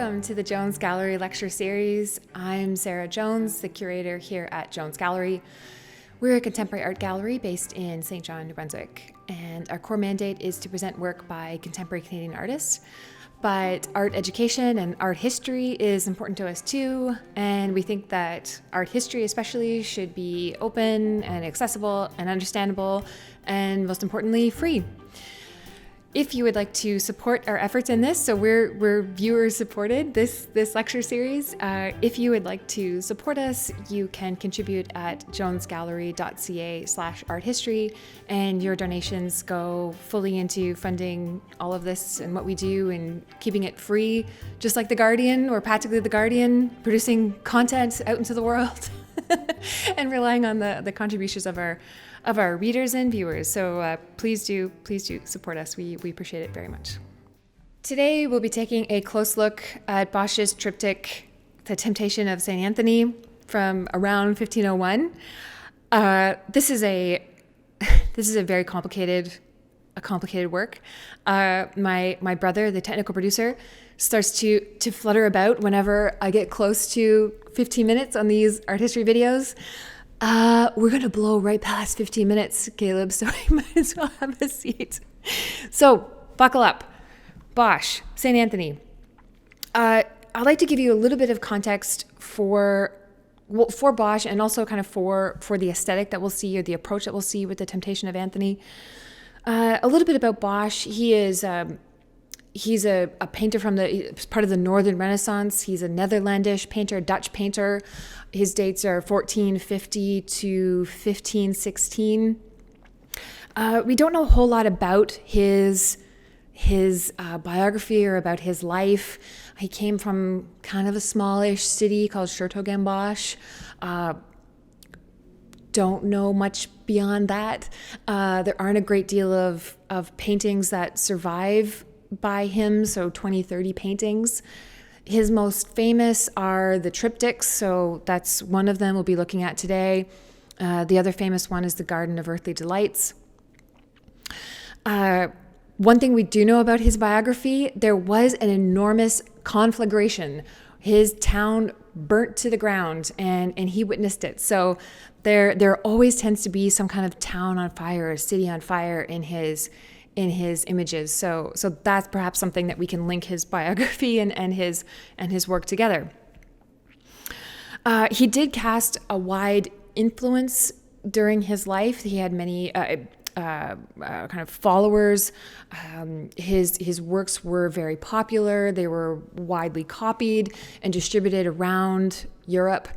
Welcome to the Jones Gallery Lecture Series. I'm Sarah Jones, the curator here at Jones Gallery. We're a contemporary art gallery based in St. John, New Brunswick, and our core mandate is to present work by contemporary Canadian artists. But art education and art history is important to us too, and we think that art history especially should be open and accessible and understandable, and most importantly, free. If you would like to support our efforts in this, so we're viewer supported, this lecture series. If you would like to support us, you can contribute at jonesgallery.ca/arthistory, and your donations go fully into funding all of this and what we do and keeping it free, just like The Guardian, or practically The Guardian, producing content out into the world and relying on the contributions of our readers and viewers. So please do support us. We appreciate it very much. Today we'll be taking a close look at Bosch's triptych, The Temptation of St. Anthony, from around 1501. This is a very complicated work. My brother, the technical producer, starts to flutter about whenever I get close to 15 minutes on these art history videos. We're going to blow right past 15 minutes, Caleb, so you might as well have a seat. So, buckle up. Bosch, St. Anthony. I'd like to give you a little bit of context for Bosch, and also kind of for the aesthetic that we'll see, or the approach that we'll see with The Temptation of Anthony. A little bit about Bosch. He's a painter from part of the Northern Renaissance. He's a Netherlandish painter, Dutch painter. His dates are 1450 to 1516. We don't know a whole lot about his biography or about his life. He came from kind of a smallish city called Bosch. Don't know much beyond that. There aren't a great deal of paintings that survive by him, so 20, 30 paintings. His most famous are the triptychs, so that's one of them we'll be looking at today. The other famous one is the Garden of Earthly Delights. One thing we do know about his biography, there was an enormous conflagration. His town burnt to the ground, and he witnessed it. So there always tends to be some kind of town on fire, or city on fire in his images. So that's perhaps something that we can link his biography and his work together. He did cast a wide influence during his life. He had many kind of followers. His works were very popular. They were widely copied and distributed around Europe.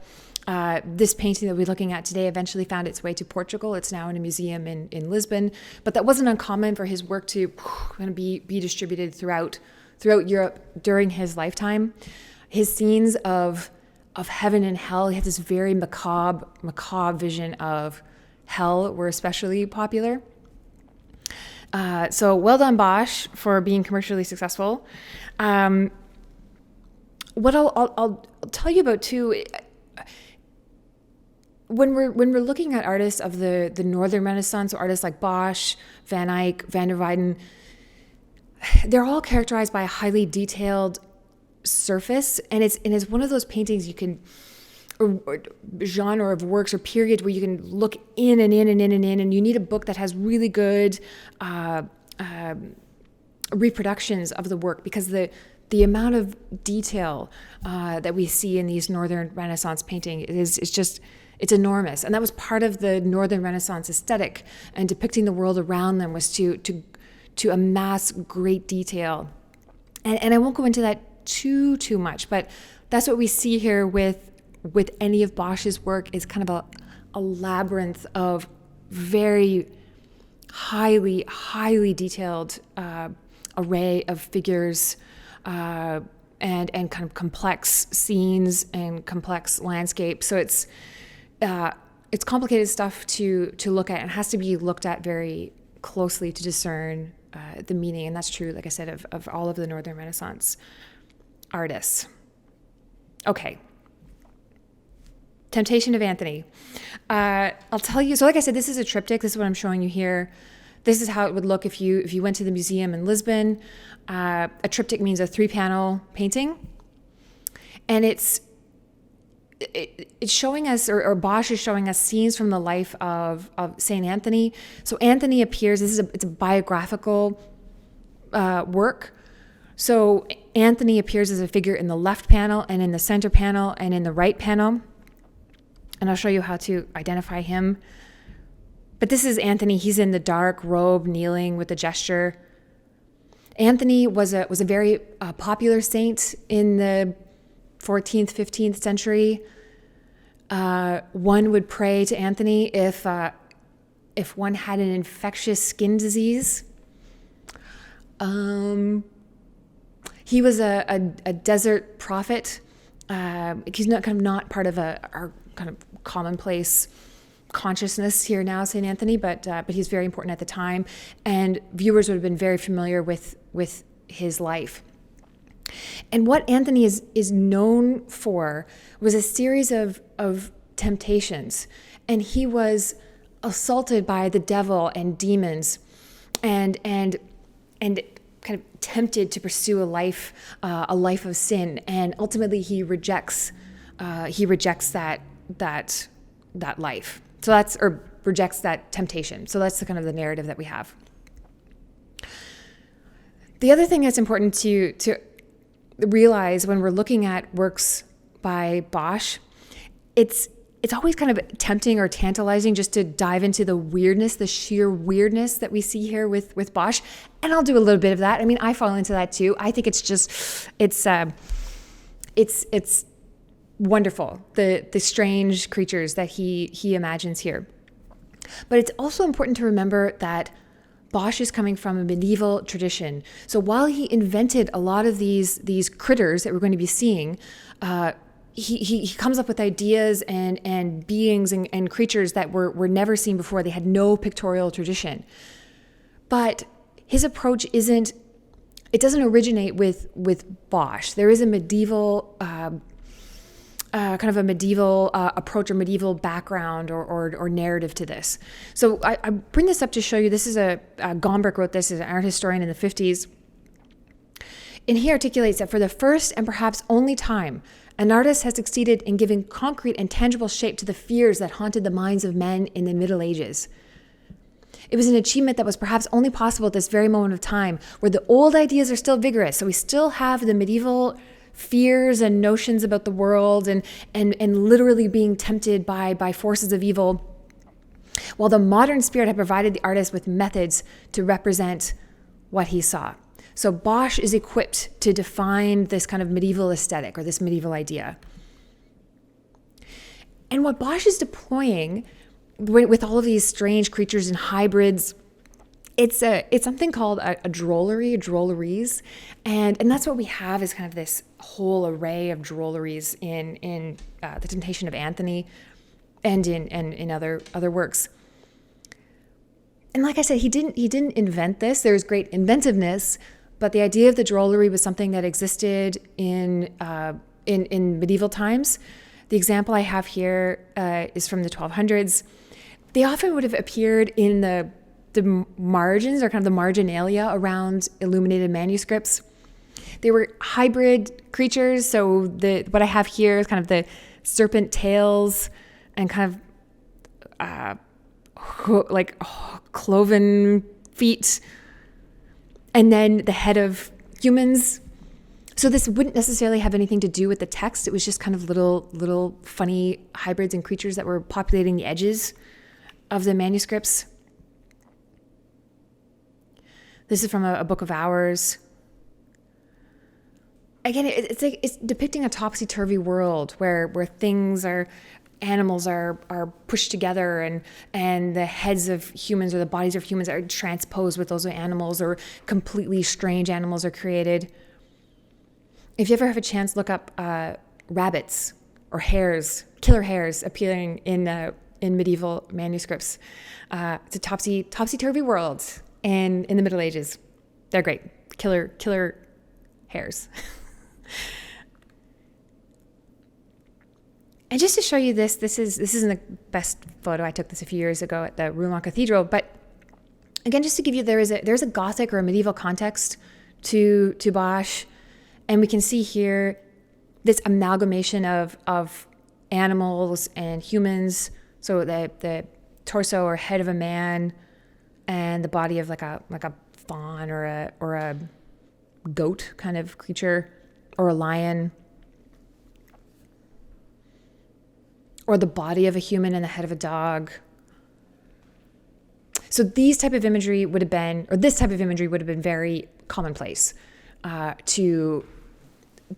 This painting that we're looking at today eventually found its way to Portugal. It's now in a museum in Lisbon, but that wasn't uncommon for his work to be distributed throughout Europe during his lifetime. His scenes of heaven and hell, he had this very macabre vision of hell, were especially popular. So well done, Bosch, for being commercially successful. What I'll tell you about too, when we're looking at artists of the Northern Renaissance, so artists like Bosch, Van Eyck, Van der Weyden, they're all characterized by a highly detailed surface, and it's one of those paintings you can, or genre of works or period where you can look in and in and in and in, and you need a book that has really good reproductions of the work, because the amount of detail that we see in these Northern Renaissance painting is just, it's enormous. And that was part of the Northern Renaissance aesthetic, and depicting the world around them was to amass great detail. And I won't go into that too much, but that's what we see here with any of Bosch's work, is kind of a labyrinth of very highly detailed array of figures, and kind of complex scenes and complex landscapes. So it's complicated stuff to look at, and has to be looked at very closely to discern the meaning. And that's true, like I said, of all of the Northern Renaissance artists. Okay. Temptation of Anthony. I'll tell you, so like I said, this is a triptych. This is what I'm showing you here. This is how it would look if you went to the museum in Lisbon. A triptych means a 3-panel painting. And it's showing us, or Bosch is showing us scenes from the life of Saint Anthony. So Anthony appears, it's a biographical work. So Anthony appears as a figure in the left panel and in the center panel and in the right panel. And I'll show you how to identify him. But this is Anthony. He's in the dark robe, kneeling with a gesture. Anthony was a very popular saint in the 14th, 15th century. One would pray to Anthony if one had an infectious skin disease. He was a desert prophet. He's not part of our kind of commonplace consciousness here now, St. Anthony, but he's very important at the time, and viewers would have been very familiar with his life. And what Anthony is known for was a series of temptations, and he was assaulted by the devil and demons, and kind of tempted to pursue a life of sin, and ultimately he rejects that life. Or rejects that temptation. So that's the kind of the narrative that we have. The other thing that's important to realize when we're looking at works by Bosch, it's always kind of tempting or tantalizing just to dive into the weirdness, the sheer weirdness that we see here with Bosch. And I'll do a little bit of that. I mean, I fall into that too. I think it's wonderful, the strange creatures that he imagines here. But it's also important to remember that Bosch is coming from a medieval tradition. So while he invented a lot of these critters that we're going to be seeing, he comes up with ideas and beings and creatures that were never seen before. They had no pictorial tradition. But his approach doesn't originate with Bosch. There is a medieval kind of a medieval approach or medieval background or narrative to this. So I bring this up to show you, this is Gombrich wrote this as an art historian in the 50s. And he articulates that for the first and perhaps only time, an artist has succeeded in giving concrete and tangible shape to the fears that haunted the minds of men in the Middle Ages. It was an achievement that was perhaps only possible at this very moment of time, where the old ideas are still vigorous. So we still have the medieval fears and notions about the world and literally being tempted by forces of evil, while the modern spirit had provided the artist with methods to represent what he saw. So Bosch is equipped to define this kind of medieval aesthetic or this medieval idea. And what Bosch is deploying with all of these strange creatures and hybrids, it's something called a drolleries, and that's what we have, is kind of this whole array of drolleries in The Temptation of Anthony and in other works. And like I said, he didn't invent this. There was great inventiveness, but the idea of the drollery was something that existed in medieval times. The example I have here is from the 1200s. They often would have appeared in the margins, or kind of the marginalia around illuminated manuscripts. They were hybrid creatures. So what I have here is kind of the serpent tails and kind of cloven feet, and then the head of humans. So this wouldn't necessarily have anything to do with the text. It was just kind of little funny hybrids and creatures that were populating the edges of the manuscripts. This is from a book of hours. Again, it's depicting a topsy-turvy world where animals are pushed together, and the heads of humans or the bodies of humans are transposed with those of animals, or completely strange animals are created. If you ever have a chance, look up rabbits or hares, killer hares appearing in medieval manuscripts. It's a topsy-turvy world. And in the Middle Ages, they're great. Killer hares. And just to show you this isn't the best photo. I took this a few years ago at the Rouen Cathedral. But again, just to give you, there's a Gothic or a medieval context to Bosch. And we can see here this amalgamation of animals and humans. So the torso or head of a man and the body of like a fawn or a goat kind of creature, or a lion, or the body of a human and the head of a dog. So these type of imagery would have been, or this type of imagery would have been very commonplace to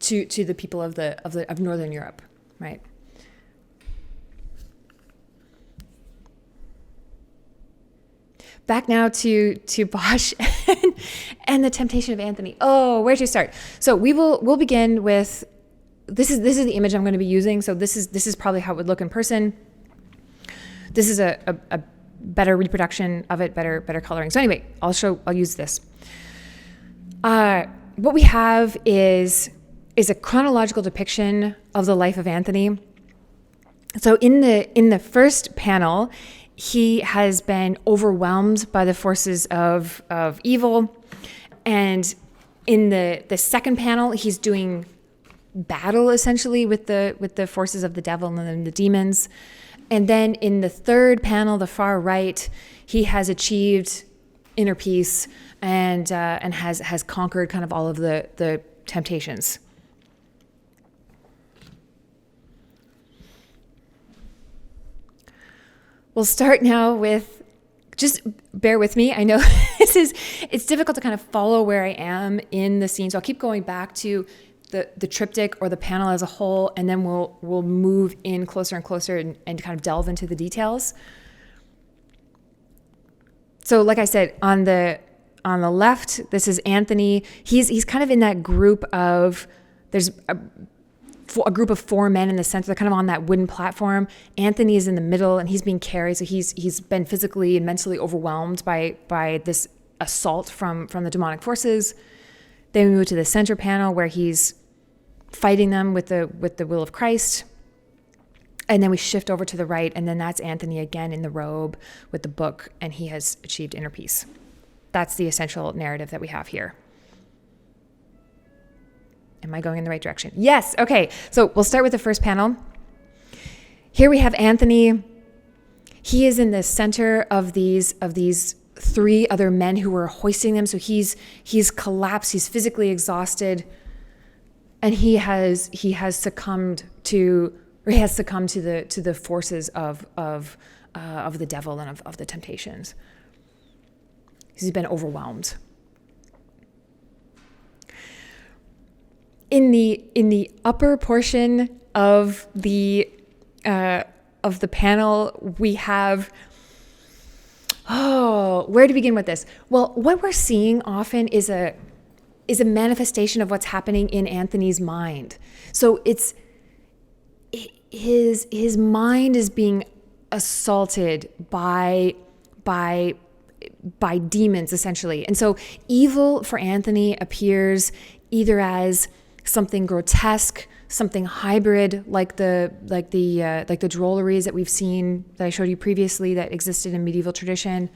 the people of Northern Europe, right? Back now to Bosch and the temptation of Anthony. Oh, where to start? So we'll begin with this is the image I'm going to be using. So this is probably how it would look in person. This is a better reproduction of it, better coloring. So anyway, I'll use this. What we have is a chronological depiction of the life of Anthony. So in the first panel, he has been overwhelmed by the forces of evil. And in the second panel, he's doing battle essentially with the forces of the devil and then the demons. And then in the third panel, the far right, he has achieved inner peace and has conquered kind of all of the temptations. We'll start now with, just bear with me. I know it's difficult to kind of follow where I am in the scene. So I'll keep going back to the triptych or the panel as a whole, and then we'll move in closer and closer and kind of delve into the details. So like I said, on the left, this is Anthony. He's kind of in that group of, there's a group of four men in the center. They're kind of on that wooden platform. Anthony is in the middle, and he's being carried. So he's been physically and mentally overwhelmed by this assault from the demonic forces. Then we move to the center panel where he's fighting them with the will of Christ. And then we shift over to the right, and then that's Anthony again in the robe with the book, and he has achieved inner peace. That's the essential narrative that we have here. Am I going in the right direction? Yes. Okay. So we'll start with the first panel. Here we have Anthony. He is in the center of these three other men who were hoisting them. So he's collapsed. He's physically exhausted, and he has succumbed to the forces of the devil and of the temptations. He's been overwhelmed. In the upper portion of the panel, we have, where to begin with this? Well, what we're seeing often is a manifestation of what's happening in Anthony's mind. So it's his mind is being assaulted by demons, essentially. And so evil for Anthony appears either as something grotesque, something hybrid, like the drolleries that we've seen, that I showed you previously, that existed in medieval tradition.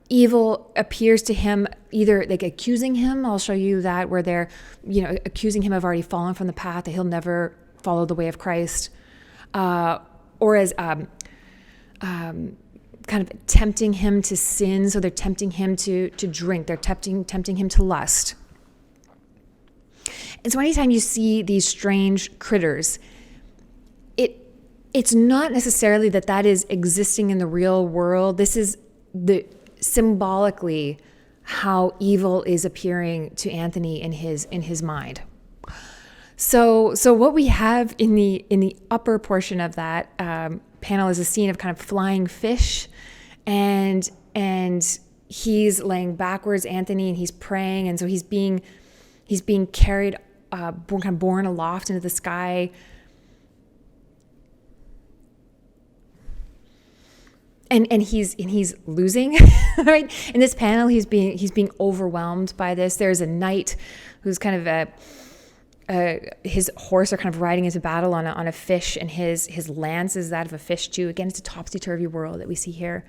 Evil appears to him either like accusing him. I'll show you that, where they're, accusing him of already fallen from the path, that he'll never follow the way of Christ, or as kind of tempting him to sin. So they're tempting him to drink. They're tempting him to lust. And so anytime you see these strange critters, it's not necessarily that is existing in the real world. This is symbolically how evil is appearing to Anthony in his mind. So what we have in the upper portion of that panel is a scene of kind of flying fish, and he's laying backwards, Anthony, and he's praying, and so he's being carried, borne aloft into the sky. And he's losing, right? In this panel, he's being overwhelmed by this. There's a knight who's kind of his horse are kind of riding into battle on a fish, and his lance is that of a fish too. Again, it's a topsy-turvy world that we see here.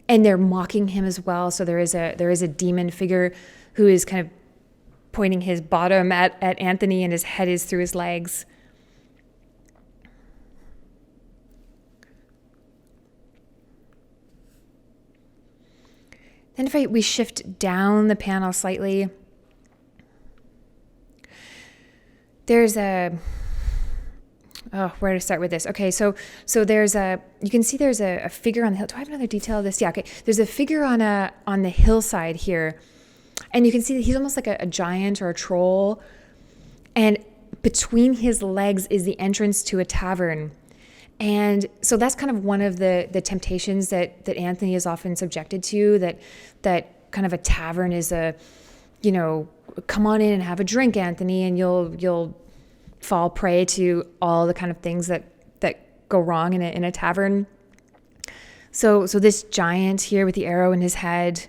And they're mocking him as well. So there is a demon figure who is kind of pointing his bottom at Anthony, and his head is through his legs. Then if we shift down the panel slightly, there's a, where to start with this? Okay, so there's you can see there's a figure on the hill. Do I have another detail of this? Yeah, okay. There's a figure on the hillside here, and you can see that he's almost like a giant or a troll, and between his legs is the entrance to a tavern. And so that's kind of one of the temptations that Anthony is often subjected to, that kind of a tavern is a, come on in and have a drink, Anthony, and you'll fall prey to all the kind of things that go wrong in a tavern. So this giant here with the arrow in his head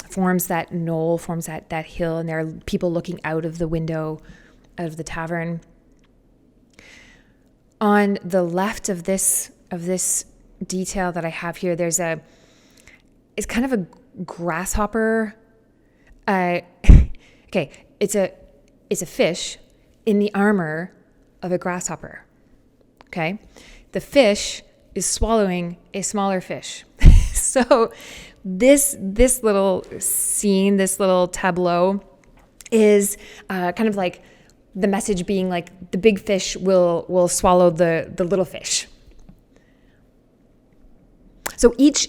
forms that knoll, forms that hill, and there are people looking out of the window of the tavern. On the left of this detail that I have here, it's kind of a grasshopper. Okay, it's a fish in the armor of a grasshopper. Okay, the fish is swallowing a smaller fish. So this little scene, this little tableau, is kind of like the message being like the big fish will swallow the little fish. So each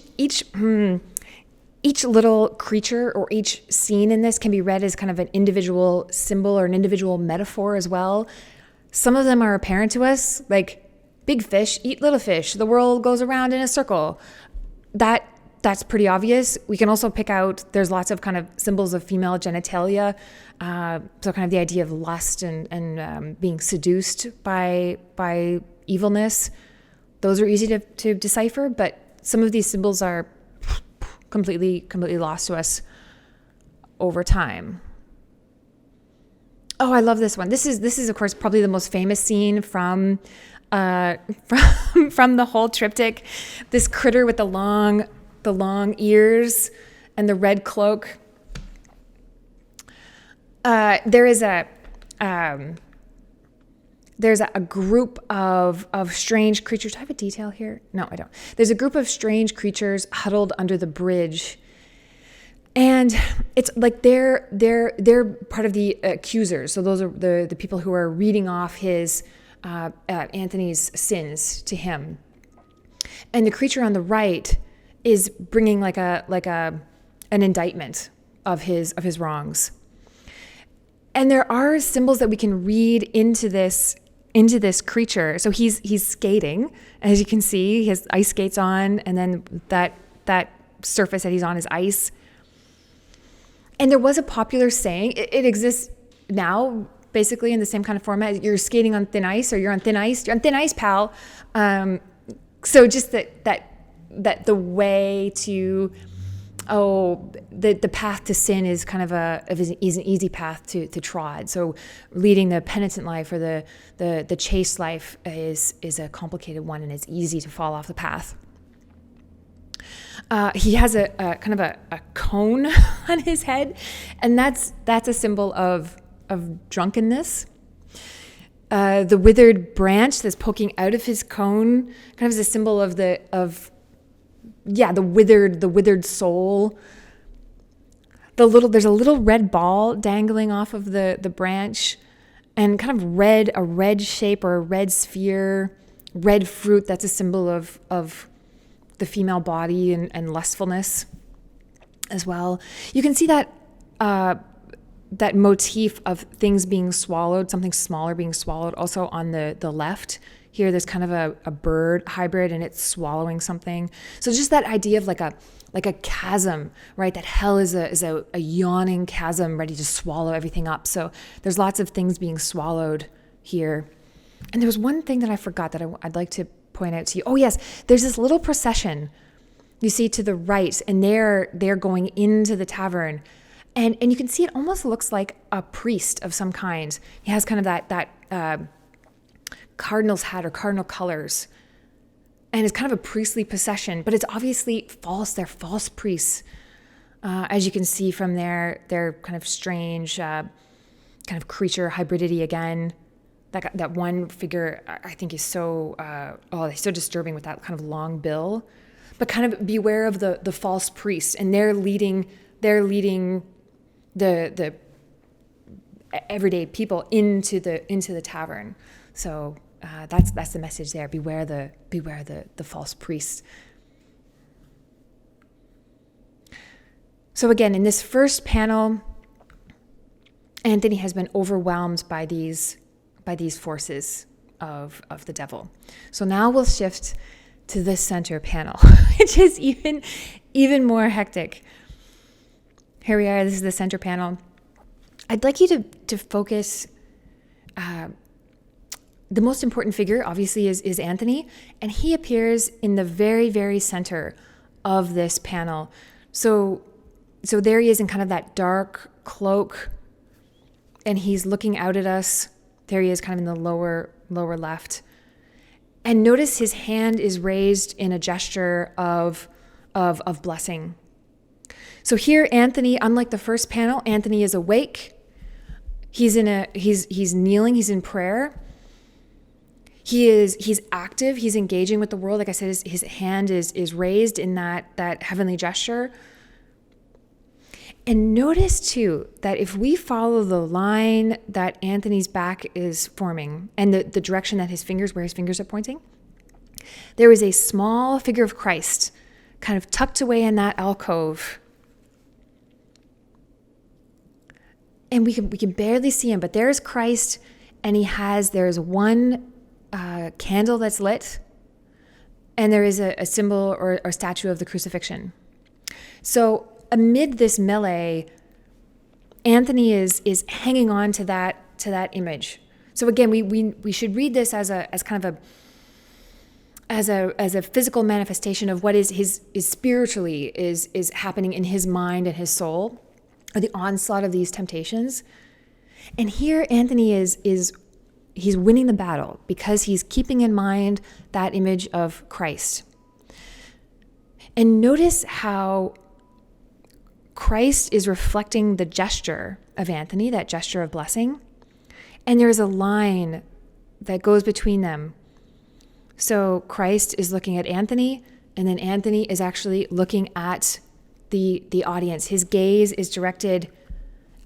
little creature or each scene in this can be read as kind of an individual symbol or an individual metaphor as well. Some of them are apparent to us, like big fish eat little fish, the world goes around in a circle. That's pretty obvious. We can also pick out, there's lots of kind of symbols of female genitalia. So kind of the idea of lust and being seduced by evilness. Those are easy to decipher, but some of these symbols are completely lost to us over time. Oh, I love this one. This is of course probably the most famous scene from the whole triptych. This critter with the long ears and the red cloak. There's a group of strange creatures. Do I have a detail here? No, I don't. There's a group of strange creatures huddled under the bridge, and it's like they're part of the accusers. So those are the people who are reading off his Anthony's sins to him, and the creature on the right is bringing like an indictment of his wrongs. And there are symbols that we can read into this creature. So he's skating, as you can see, he has ice skates on, and then that surface that he's on is ice. And there was a popular saying, it exists now, basically in the same kind of format. You're skating on thin ice, or you're on thin ice. You're on thin ice, pal. So just that the way to, the path to sin is kind of is an easy path to trod. So leading the penitent life or the chaste life is a complicated one, and it's easy to fall off the path. He has a kind of a cone on his head, and that's a symbol of drunkenness. The withered branch that's poking out of his cone kind of is a symbol of the withered soul. There's a little red ball dangling off of the branch, and kind of a red shape or a red sphere, red fruit. That's a symbol of the female body and lustfulness as well. You can see that motif of things being swallowed, something smaller being swallowed, also on the left. Here, there's kind of a bird hybrid, and it's swallowing something. So just that idea of like a chasm, right? That hell is a yawning chasm ready to swallow everything up. So there's lots of things being swallowed here. And there was one thing that I forgot that I'd like to point out to you. Oh yes, there's this little procession you see to the right, and they're going into the tavern. And you can see it almost looks like a priest of some kind. He has kind of that cardinal's hat or cardinal colors, and it's kind of a priestly procession, but it's obviously false. They're false priests. As you can see from their kind of strange kind of creature hybridity again. That one figure I think is so so disturbing with that kind of long bill. But kind of beware of the false priests, and they're leading the everyday people into the tavern. So that's the message there. Beware the false priests. So again, in this first panel, Anthony has been overwhelmed by these forces of the devil. So now we'll shift to the center panel, which is even more hectic. Here we are. This is the center panel. I'd like you to focus. The most important figure, obviously, is Anthony, and he appears in the very, very center of this panel. So there he is in kind of that dark cloak, and he's looking out at us. There he is, kind of in the lower left. And notice his hand is raised in a gesture of blessing. So here, Anthony, unlike the first panel, Anthony is awake. He's kneeling. He's in prayer. He's active. He's engaging with the world. Like I said, his hand is raised in that heavenly gesture. And notice too that if we follow the line that Anthony's back is forming and the direction that where his fingers are pointing, there is a small figure of Christ kind of tucked away in that alcove. And we can barely see him, but there's Christ, and there's one candle that's lit, and there is a symbol or a statue of the crucifixion. So amid this melee, Anthony is hanging on to that image. So again, we should read this as a physical manifestation of what is spiritually is happening in his mind and his soul, or the onslaught of these temptations. And here Anthony he's winning the battle because he's keeping in mind that image of Christ. And notice how Christ is reflecting the gesture of Anthony, that gesture of blessing. And there's a line that goes between them. So Christ is looking at Anthony, and then Anthony is actually looking at the audience. His gaze is directed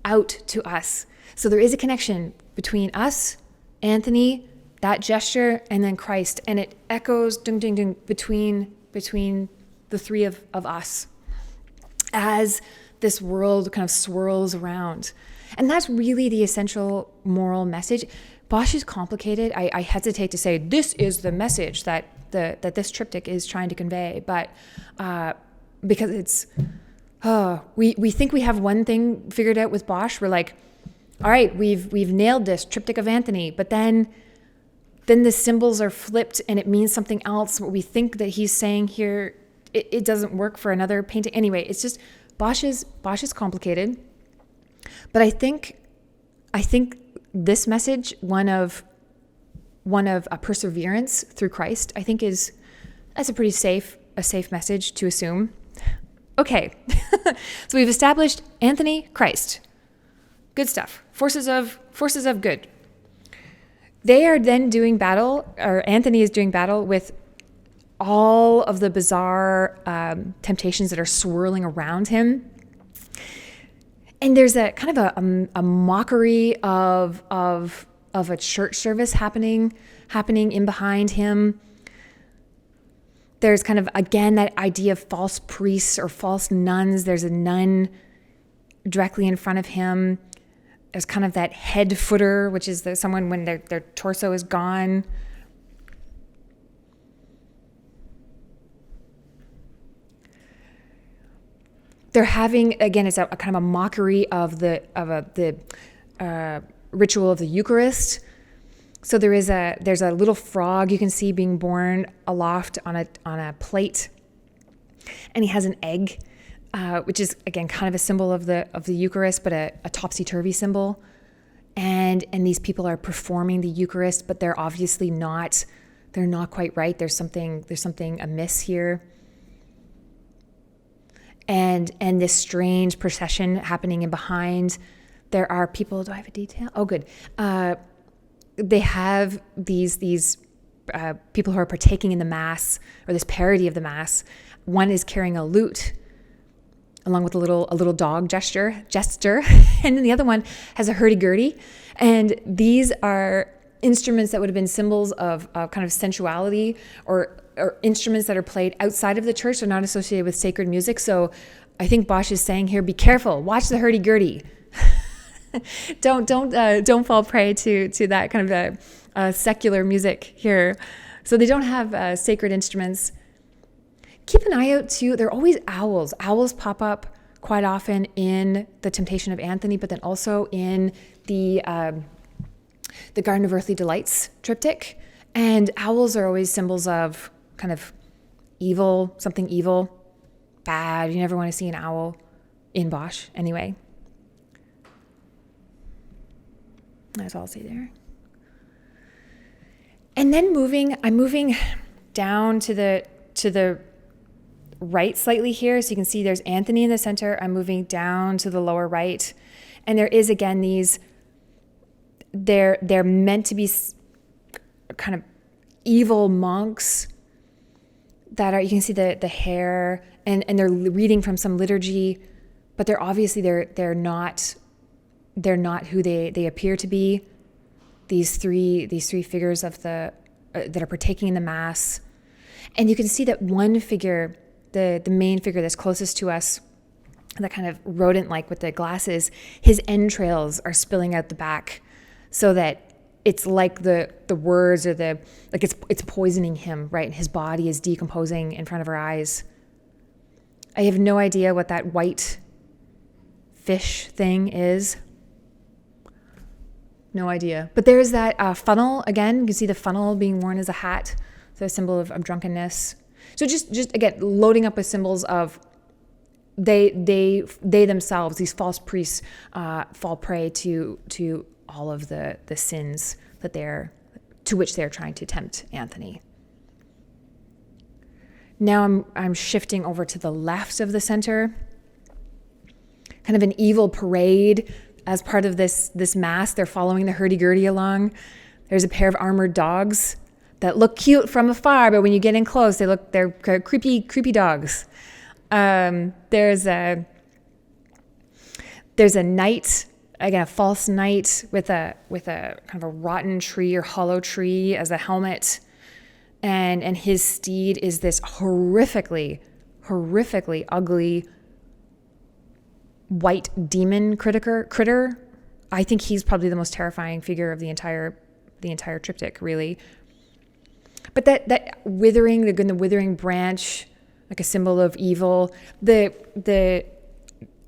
out to us. So there is a connection between us, Anthony, that gesture, and then Christ. And it echoes ding, ding, ding, between the three of us as this world kind of swirls around. And that's really the essential moral message. Bosch is complicated. I hesitate to say this is the message that this triptych is trying to convey, but because it's we think we have one thing figured out with Bosch. We're like, all right, we've nailed this triptych of Anthony, but then the symbols are flipped and it means something else. What we think that he's saying here, it doesn't work for another painting. Anyway, it's just Bosch is complicated, but I think this message, one of a perseverance through Christ, I think that's a pretty safe message to assume. Okay, so we've established Anthony, Christ, good stuff. Forces of good. They are then doing battle, or Anthony is doing battle with all of the bizarre temptations that are swirling around him. And there's a kind of a mockery of a church service happening in behind him. There's kind of, again, that idea of false priests or false nuns. There's a nun directly in front of him. There's kind of that head footer, which is someone when their torso is gone. They're having, again, it's a kind of a mockery of the ritual of the Eucharist. So there's a little frog you can see being born aloft on a plate, and he has an egg, which is again kind of a symbol of the Eucharist, but a topsy-turvy symbol. And these people are performing the Eucharist, but they're obviously not. They're not quite right. There's something amiss here. and this strange procession happening in behind. There are people. Do I have a detail? Oh, good. They have these people who are partaking in the mass, or this parody of the mass. One is carrying a lute, along with a little dog gesture, and then the other one has a hurdy-gurdy. And these are instruments that would have been symbols of kind of sensuality, or instruments that are played outside of the church. They're not associated with sacred music. So I think Bosch is saying here, be careful, watch the hurdy-gurdy. Don't fall prey to that kind of secular music here. So they don't have sacred instruments. Keep an eye out too. There are always owls. Owls pop up quite often in the Temptation of Anthony, but then also in the Garden of Earthly Delights triptych. And owls are always symbols of kind of evil, something evil, bad. You never want to see an owl in Bosch anyway. That's all I'll say there. And then I'm moving down to the right slightly here. So you can see there's Anthony in the center. I'm moving down to the lower right. And there is, again, they're meant to be kind of evil monks that are, you can see the hair, and they're reading from some liturgy, but they're obviously, they're not who they appear to be. These three figures of that are partaking in the mass. And you can see that one figure, the main figure that's closest to us, that kind of rodent-like with the glasses, his entrails are spilling out the back, so that it's like the words, or it's poisoning him, right? And his body is decomposing in front of our eyes. I have no idea what that white fish thing is. No idea. But there's that funnel again. You can see the funnel being worn as a hat, so a symbol of drunkenness. So just again, loading up with symbols of they themselves, these false priests, fall prey to all of the sins to which they're trying to tempt Anthony. Now I'm shifting over to the left of the center. Kind of an evil parade as part of this mass. They're following the hurdy-gurdy along. There's a pair of armored dogs that look cute from afar, but when you get in close, they're creepy dogs. There's a knight, again, a false knight with a kind of a rotten tree or hollow tree as a helmet, and his steed is this horrifically ugly white demon critter. I think he's probably the most terrifying figure of the entire triptych, really. But that withering, the withering branch, like a symbol of evil. The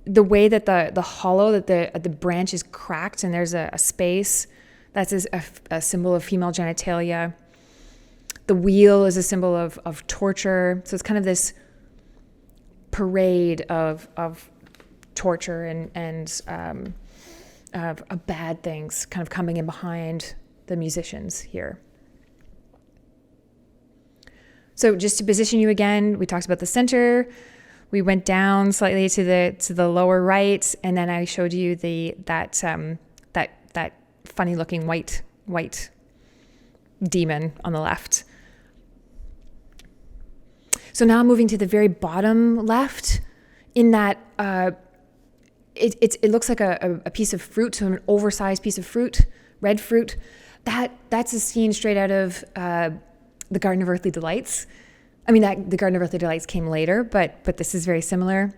way that the hollow, that the branch is cracked and there's a space, that's a symbol of female genitalia. The wheel is a symbol of torture. So it's kind of this parade of torture and of bad things kind of coming in behind the musicians here. So just to position you again, we talked about the center. We went down slightly to the lower right, and then I showed you that funny looking white demon on the left. So now moving to the very bottom left, in that it looks like a piece of fruit, so an oversized piece of fruit, red fruit. That's a scene straight out of the Garden of Earthly Delights. I mean, the Garden of Earthly Delights came later, but this is very similar.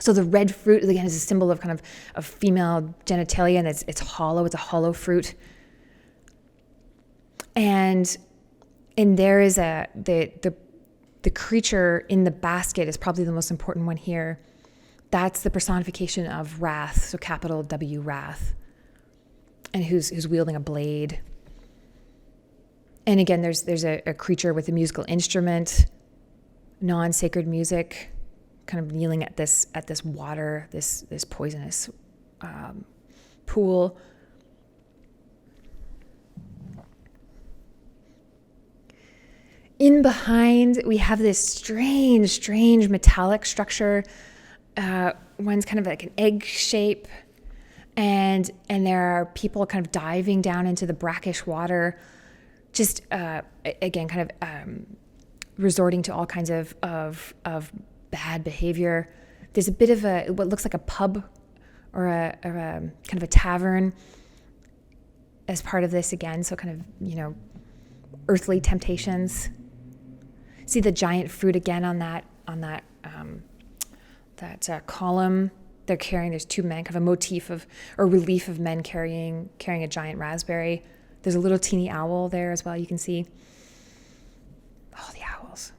So the red fruit, again, is a symbol of kind of female genitalia, and it's hollow. It's a hollow fruit. And there is the creature in the basket is probably the most important one here. That's the personification of Wrath, so capital W, Wrath, and who's wielding a blade. And again, there's a creature with a musical instrument, non-sacred music, kind of kneeling at this water, this poisonous pool. In behind, we have this strange metallic structure. One's kind of like an egg shape, and there are people kind of diving down into the brackish water, just again kind of resorting to all kinds of bad behavior. There's a bit of what looks like a pub or a kind of a tavern as part of this again. So kind of earthly temptations. See the giant fruit again on that column they're carrying. There's two men, kind of a motif of or relief of men carrying a giant raspberry. There's a little teeny owl there as well. You can see. Oh, the owls.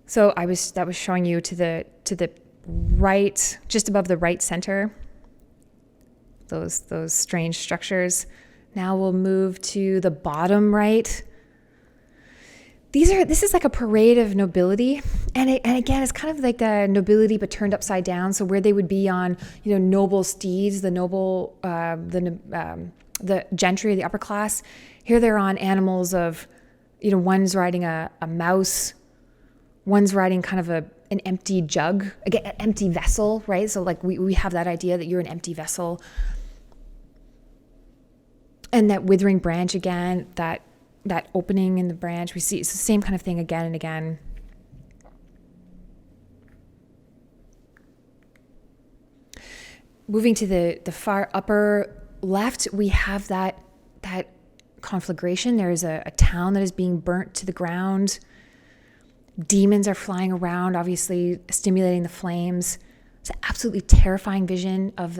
So that was showing you to the right, just above the right center. Those strange structures. Now we'll move to the bottom right. This is like a parade of nobility, and again, it's kind of like the nobility but turned upside down. So where they would be on, noble steeds, the noble, the gentry, the upper class. Here they're on animals of, one's riding a mouse, one's riding kind of an empty jug, again, an empty vessel, right? So like we have that idea that you're an empty vessel. And that withering branch again, that opening in the branch, we see it's the same kind of thing again and again. Moving to the far upper left, we have that conflagration. There is a town that is being burnt to the ground. Demons are flying around, obviously stimulating the flames. It's an absolutely terrifying vision of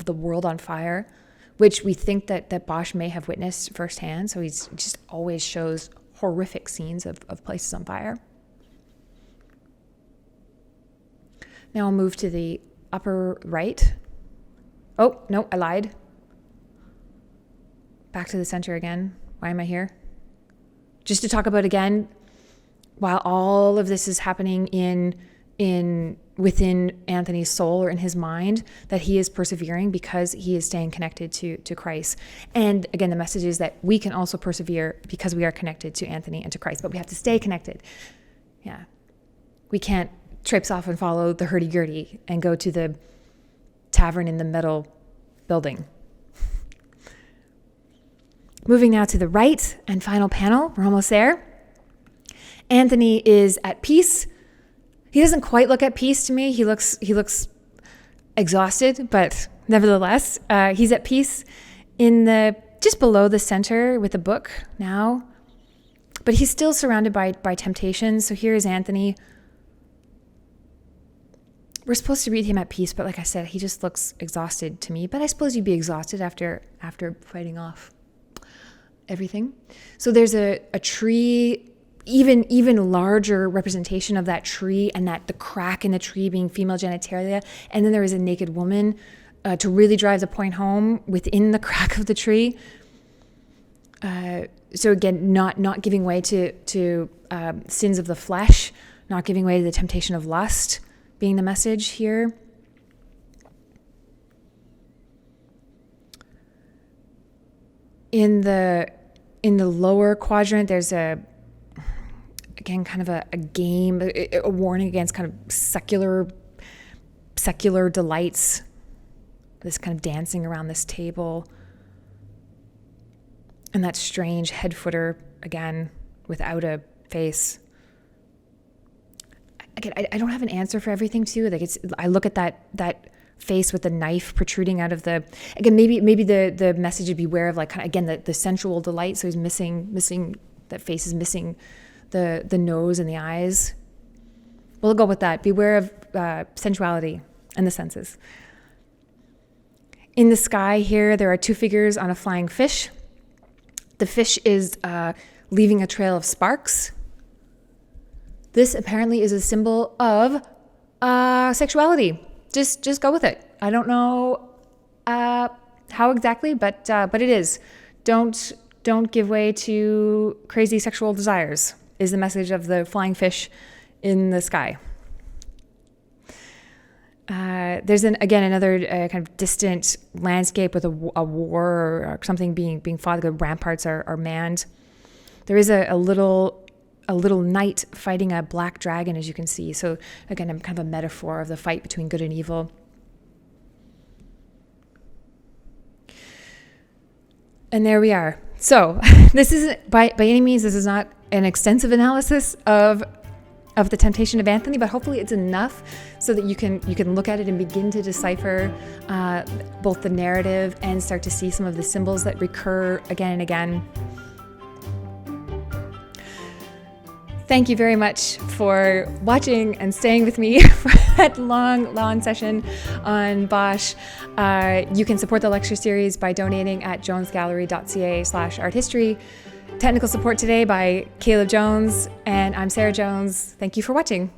the world on fire, which we think that Bosch may have witnessed firsthand. So he's just always shows horrific scenes of places on fire. Now I'll move to the upper right. Oh, no, I lied. Back to the center again. Why am I here? Just to talk about again, while all of this is happening within Anthony's soul or in his mind, that he is persevering because he is staying connected to Christ. And again, the message is that we can also persevere because we are connected to Anthony and to Christ, but we have to stay connected. Yeah. We can't traipse off and follow the hurdy-gurdy and go to the tavern in the metal building. Moving now to the right and final panel. We're almost there. Anthony is at peace. He doesn't quite look at peace to me. He looks exhausted, but nevertheless, he's at peace just below the center with a book now. But he's still surrounded by temptations. So here is Anthony. We're supposed to read him at peace, but like I said, he just looks exhausted to me. But I suppose you'd be exhausted after fighting off everything. So there's a tree. Even larger representation of that tree, and that the crack in the tree being female genitalia. And then there is a naked woman to really drive the point home within the crack of the tree. So again, not giving way to sins of the flesh, not giving way to the temptation of lust being the message here. In the lower quadrant, there's again, kind of a game, a warning against kind of secular delights, this kind of dancing around this table. And that strange head footer, again, without a face. Again, I don't have an answer for everything, too. Like I look at that face with the knife protruding out of the, again, maybe the message would beware of, like, kind of, again, the sensual delight. So he's missing, that face is missing the nose and the eyes. We'll go with that. Beware of sensuality and the senses. In the sky here, there are two figures on a flying fish. The fish is leaving a trail of sparks. This apparently is a symbol of sexuality. Just go with it. I don't know how exactly, but it is. Don't give way to crazy sexual desires, is the message of the flying fish in the sky. There's again another kind of distant landscape with a war or something being fought. The ramparts are manned. There is a little knight fighting a black dragon, as you can see. So again, kind of a metaphor of the fight between good and evil. And there we are. So this is by any means, this is not an extensive analysis of the Temptation of Anthony, but hopefully it's enough so that you can look at it and begin to decipher both the narrative and start to see some of the symbols that recur again and again. Thank you very much for watching and staying with me for that long session on Bosch. You can support the lecture series by donating at jonesgallery.ca/arthistory. Technical support today by Caleb Jones, and I'm Sarah Jones. Thank you for watching.